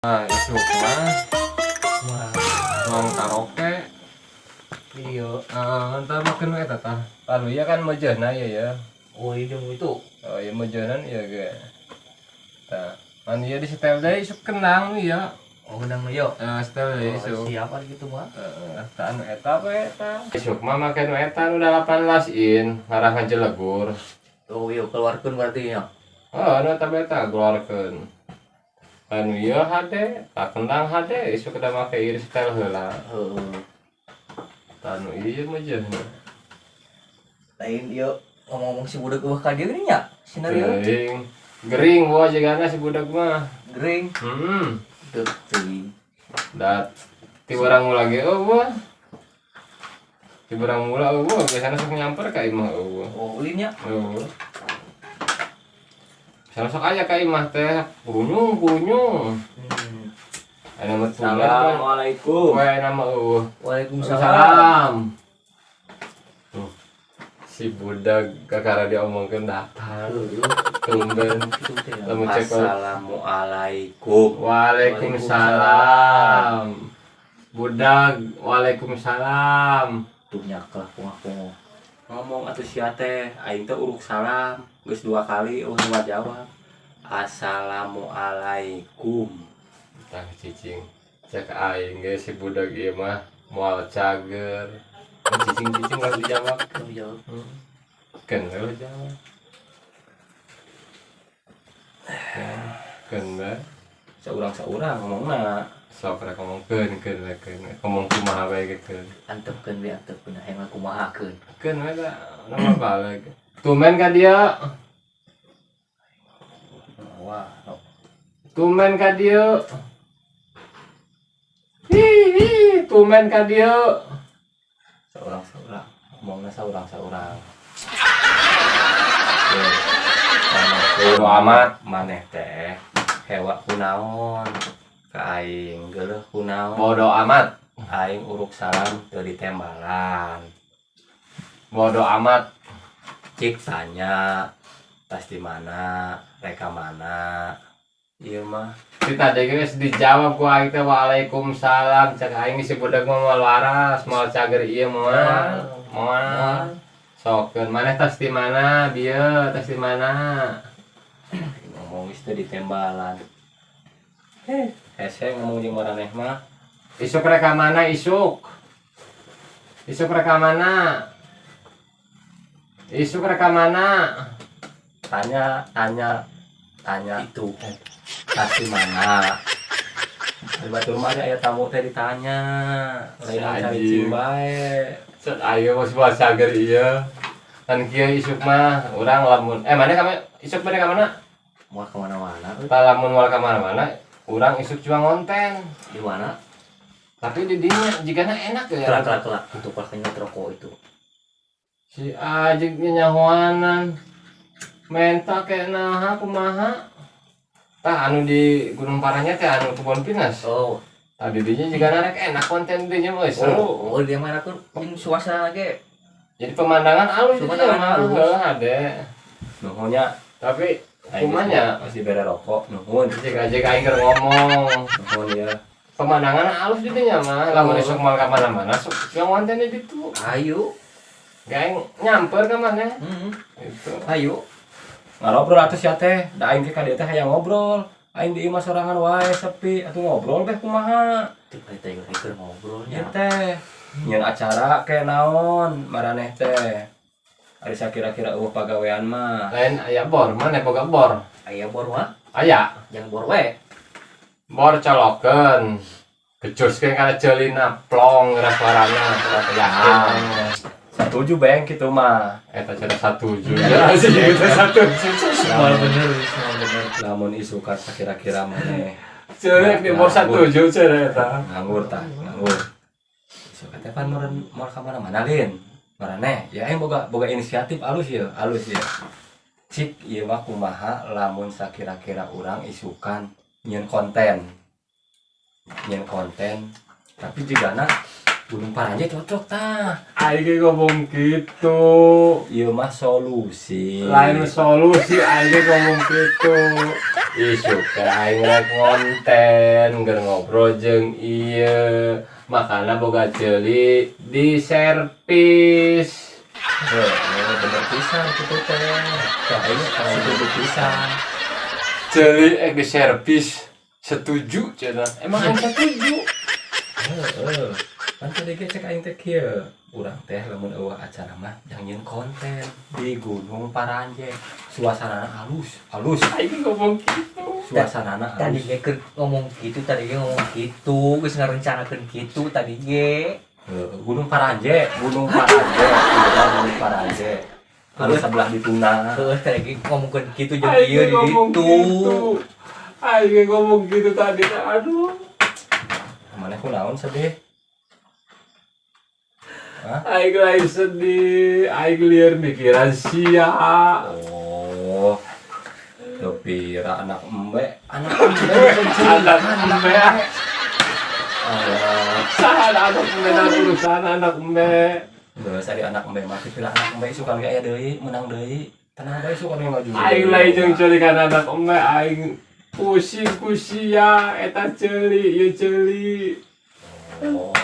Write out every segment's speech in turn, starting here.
Nah, isu mah mau karaoke. Iya. Entar makan eta tah. Lalu ya kan mejana ya. Oh iya itu. Oh ya mejanan ya ge. Tah, anu ya di setel deui isuk kenang ya. Oh benang yo. Setel deui isuk. Siapa gitu mah? Tah anu eta we eta. Isuk mah make nu eta nu 18 in ngarah ka Jelegur. Oh iya keluarkeun berarti ya. Anu eta beta keluarkeun. Anu ieu hade, tak kendang hade isuk kada make ieu setel heula. Heeh. Anu ieu mejana. Lain yo ngomong si budak eueuh ka dieu nya. Sinario Gering bawa jagana si budak mah. gering. Teu teuing. Dat ti barang mula ge eueuh. Ti barang mula eueuh biasana sok nyamper ka imah eueuh. Oh ulinya. Eueuh. Biasana sok aya ka imah teh kunyung. Aya mah Assalamualaikum. Wae nama eueuh. Waalaikumsalam. Salam. Tuh. Si budak kakara diomongkeun datang. Tumben. Lamun cek Assalamualaikum. Waalaikumsalam. Budak, waalaikumsalam. Tuh nyaklah punga-punga. Ngomong atuh sia teh aing teh uruk salam geus 2 kali urang jawab. Assalamualaikum. Tah cicing. Cek aing ge si budak ieu mah moal cager. Cicing geus dijawab. Jawab. Keun we jawab. Keun we. Saurang-saurang ngomongna. Sok rek ngomongkeun keun ngomong kumaha bae gitu. Antepkeun we antepkeun hayang kumahakeun. Keun we da nama balik. Tumen ka dia. Wah, Tumen ka dia. Hihi, tumen ka dia. saurang-saurang. Ngomongna saurang-saurang. Bodo amat. Maneh teh hewa kunaon ka aing geuleuh kunaon. Bodo amat. Aing uruk salam teu ditembalan. Bodo amat. Cik tanya tas di mana, reka mana. Ieu mah Kita tadi geus dijawab ku aing teh waalaikumsalam. Cek aing si budak mah moal waras, moal cager ieu moal. Moal. Sokeun maneh tas di mana? Bieu tas di mana? ngomong geus teu ditembalan. Hese ngomong jeung maraneh mah. Isuk reka mana isuk? Isuk reka mana? Isuk reka mana? Tanya itu pasti mana di batur mah aya tamu teh ditanya lain cari cing bae. Set ayo bos buat cager iya. Kan kieu isuk mah urang lamun mana ka isuk bade ka mana? Mau kemana-mana Tah lamun moal ka mana-mana urang isuk cuma ngonten. di mana Tapi di dinya jigana enak ya. kelak itu pakainya rokok itu Si Ajik nyahoanan. Menta kayak naha kumaha. Tah anu di Gunung Parahnya teh anu Kebon Pinas. oh Tadi dinya jigana rek enak konten dinya mah seru. oh dia mana tuh jeung suasana ge Jadi pemandangan alus itu Pemandangan mah alus. heuh ade. nuhunnya Tapi kumanya masih bere rokok nuhun Ajik aing keur ngomong. nuhun ya Pemandangan alus di dinya mah. Lamun esuk moal ka mana-mana sok yang konten di ditu. ayo Gaeng nyamper ka maneh. Itu. ayo ngobrol atuh sia teh da aing ke ka dieu teh hayang ngobrol aing di imah sorangan wae sepi atuh ngobrol teh kumaha teu teh keur ngobrolnya teh nyeun acara ke naon maraneh teh ari sakira-kira eueuh pagawean mah Lain aya bor, maneh boga bor. aya bor mah Aya. yang bor we Bor colokeun. Gejoskeun kana jeulina plong geura suarana yakin. Setuju beng gitu mah Eta cara satuju. Ya sih itu satuju. semua bener lamun isukan sakira-kira maneh Ceurek di bor satuju ceurek eta. nganggur isukan teh pan meureun moal ka mana-mana lin maraneh ya aing boga inisiatif alus ya cik ieu mah kumaha lamun sakira-kira urang isukan nyieun konten tapi jigana Gunung Paranje cocok tah. Aing ge ngomong gitu. Ieu mah solusi. Lain solusi aing ge ngomong gitu. Isu ke aing rek ngonten keur ngobrol jeung ieu. Makana boga ceuli di servis. Bener pisan kitu teh. Aing kalau itu pisan. Ceuli di servis. Setuju cenah. Emang aing setuju. Heeh. Kan tadi ge cek aing teh kieu. Urang teh lamun eueuh acara mah jangan konten di Gunung Paranje. Suasanana halus. Aing ngomong gitu. Suasanana Tadi halus. ge keur ngomong gitu, geus ngarencanakeun gitu tadi ge. Gunung Paranje. Gunung Paranje. Anu sebelah di Tuna. Heeh, tadi ge ngomongkeun gitu jeung Aing ieu di ngomong ditu. gitu. Aing ngomong gitu tadi. Aduh. Mana kunaon sedih? Aing lain sedih. Aing liar mikiran sia. Oh. Tapi anak embe Anak embe. Saha anak embe dan urusan anak embe. Geus ari anak embe mah pilah anak embe suka ge aya deui, menang deui. Tenang bae suka ge maju. Aing lain jeung culikan anak embe. Aing pusing ku sia. Eta ceuli, ieu ceuli. Oh.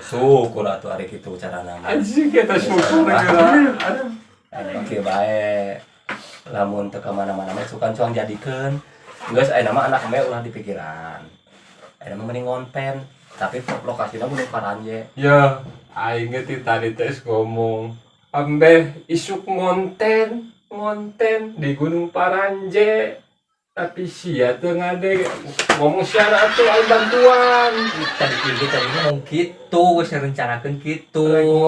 Syukur atuh ari kitu carana mah. Anjing kita syukur geura. Aduh. Oke bae. Lamun teu ka mana-mana mah sukan cuang jadikeun. Geus aya nama anak embe ulah di pikiran. Aya mah mending ngonten, tapi lokasina Gunung Paranje. Ya, aing ge ti tadi teh ngomong, "Ambeh isuk ngonten di Gunung Paranje." Tapi sia teu ngade ngomong siara atuh aing bantuan. Tadi ge ngomong gitu, geus ngarencanakeun gitu.